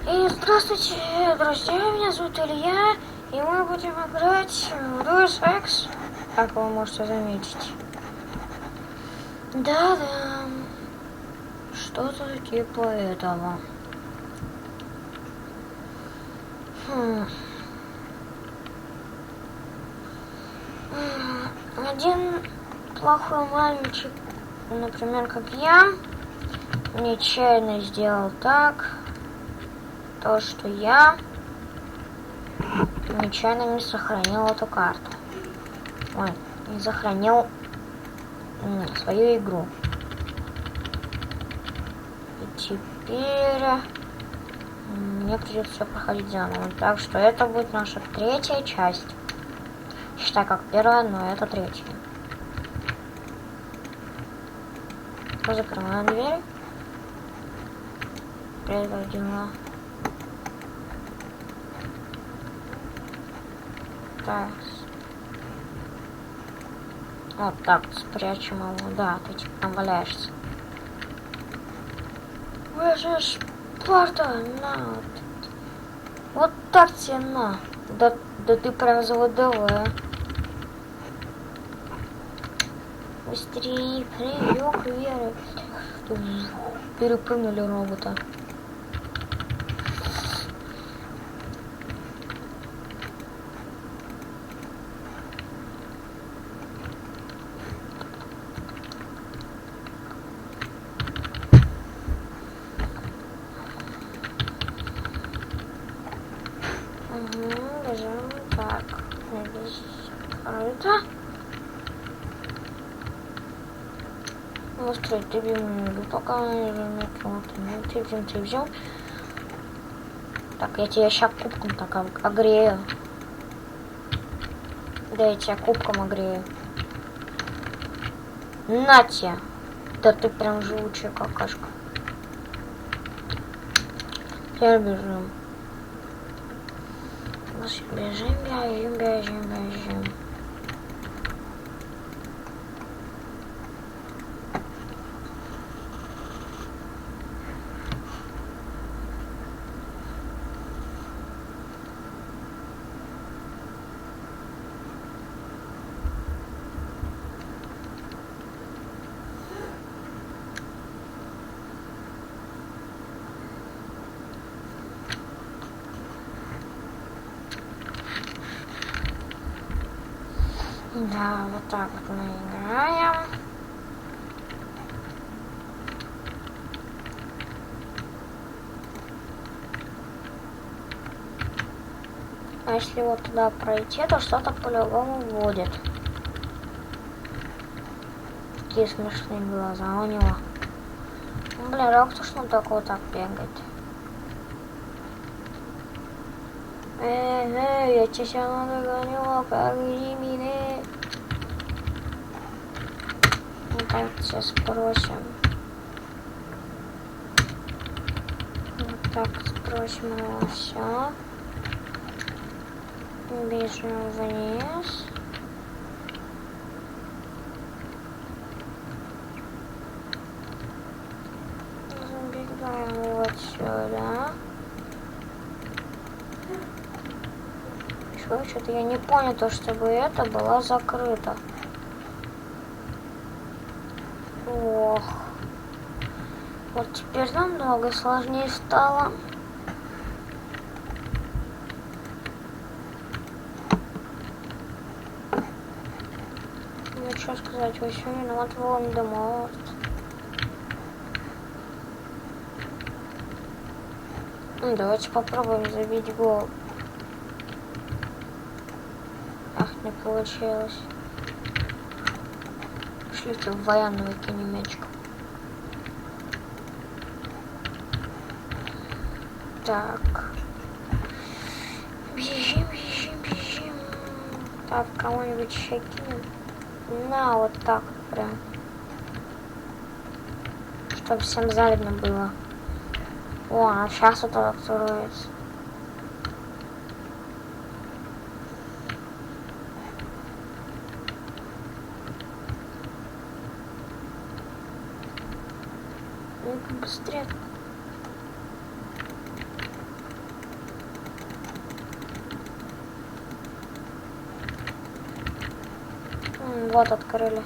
И здравствуйте, друзья, меня зовут Илья, и мы будем играть в Deus Ex, как вы можете заметить. Да-да, что-то типа этого. Один плохой мальчик, например, как я, нечаянно сделал так, то, что я нечаянно не сохранил эту карту. Ой, не сохранил свою игру. И теперь мне придется все проходить заново. Так что это будет наша третья часть. Считай как первая, но это третья. Закрываем дверь. Пригодила. Так. Вот так спрячем его. Да, ты типа там валяешься. Вы же Спарта, на. Вот так тебе на. Да ты прям ЗВДВ. Быстрее, приёк, Веры. Перепрыгнули робота. Бежим. Так, здесь открыто. Устроить любимую игру, пока ты взял. Так, я тебя сейчас кубком так огрею. Да, я тебя кубком огрею. На тебе. Да ты прям живучая какашка. Теперь бежим. Бежим. Да, вот так вот мы играем. А если вот туда пройти, то что-то по-любому будет. Такие смешные глаза у него. Блин, а кто ж нам так вот так бегает? Я тебя нагоню, погоди меня. Вот так сейчас спросим. Вот так спросим его все. Бежим вниз. Забегаем вот сюда. Что-то я не понял, то чтобы это было закрыто. Ох. Вот теперь намного сложнее стало. Ну что сказать, вы еще виноват Волан-де-Морт. Ну, давайте попробуем забить гол. Ах, не получилось. Шлите в военного кинемечка. Так. Бежим. Так, кому-нибудь еще кинем. На, вот так прям. Чтобы всем завидно было. О, а сейчас вот это актуируется. Ну-ка, быстрее. Вот открыли.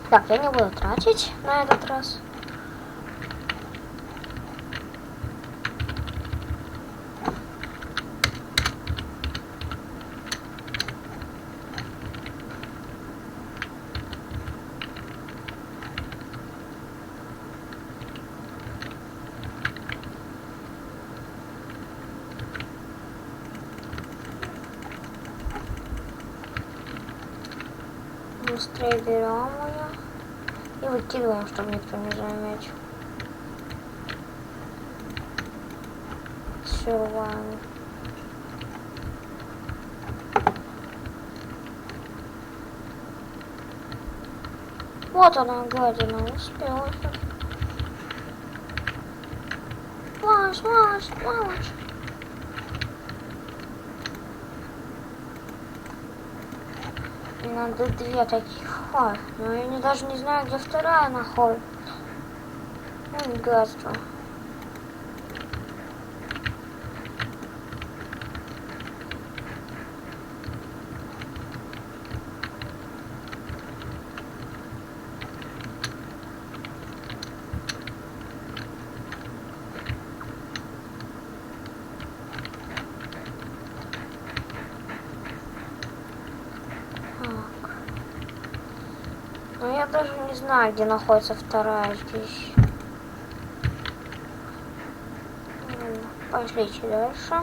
Так, я не буду тратить на этот раз. Быстрее берем ее и выкидываем, чтобы никто не заметил. Сырваем. Вот она, гадина, успела. Плащ. Надо две таких. Ой, но я даже не знаю, где вторая находится. Гадство. Но я даже не знаю, где находится вторая здесь. Пошлите дальше.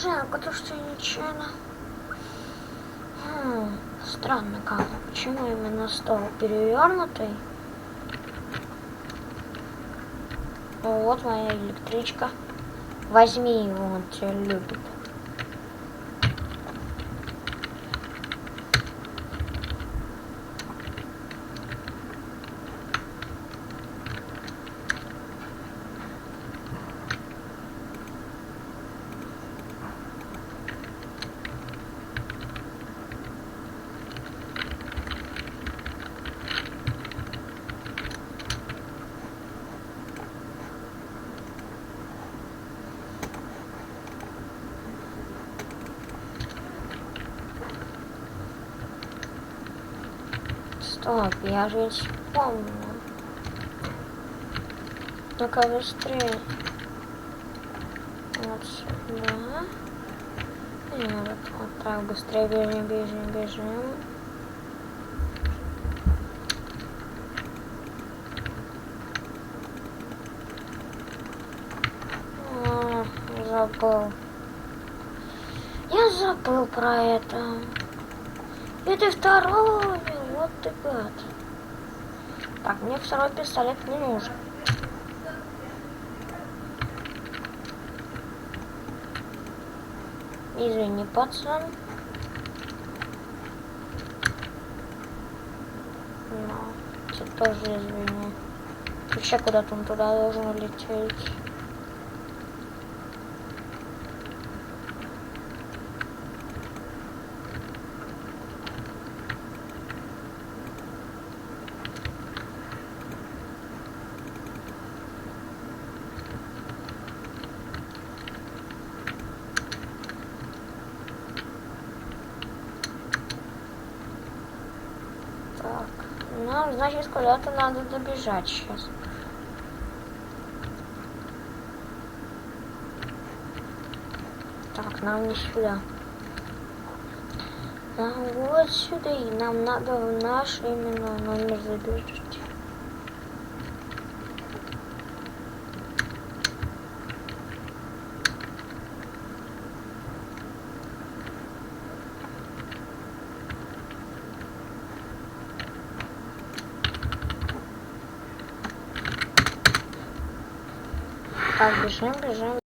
Жалко то, что я нечаянно. Странно как. Почему именно стол перевернутый? Вот моя электричка. Возьми его, он тебя любит. Стоп, я же ведь помню. Ну-ка быстрее. Вот сюда. И вот так быстрее бежим. Забыл. Я забыл про это. Это второй. Вот ты гад. Так, мне второй пистолет не нужен. Извини, пацан. Но, тебе тоже извини. Вообще куда-то он туда должен лететь. Так, ну, значит, куда-то надо добежать сейчас. Так, нам не сюда. Нам вот сюда, и нам надо в наш именно номер забежать. Так, бежим.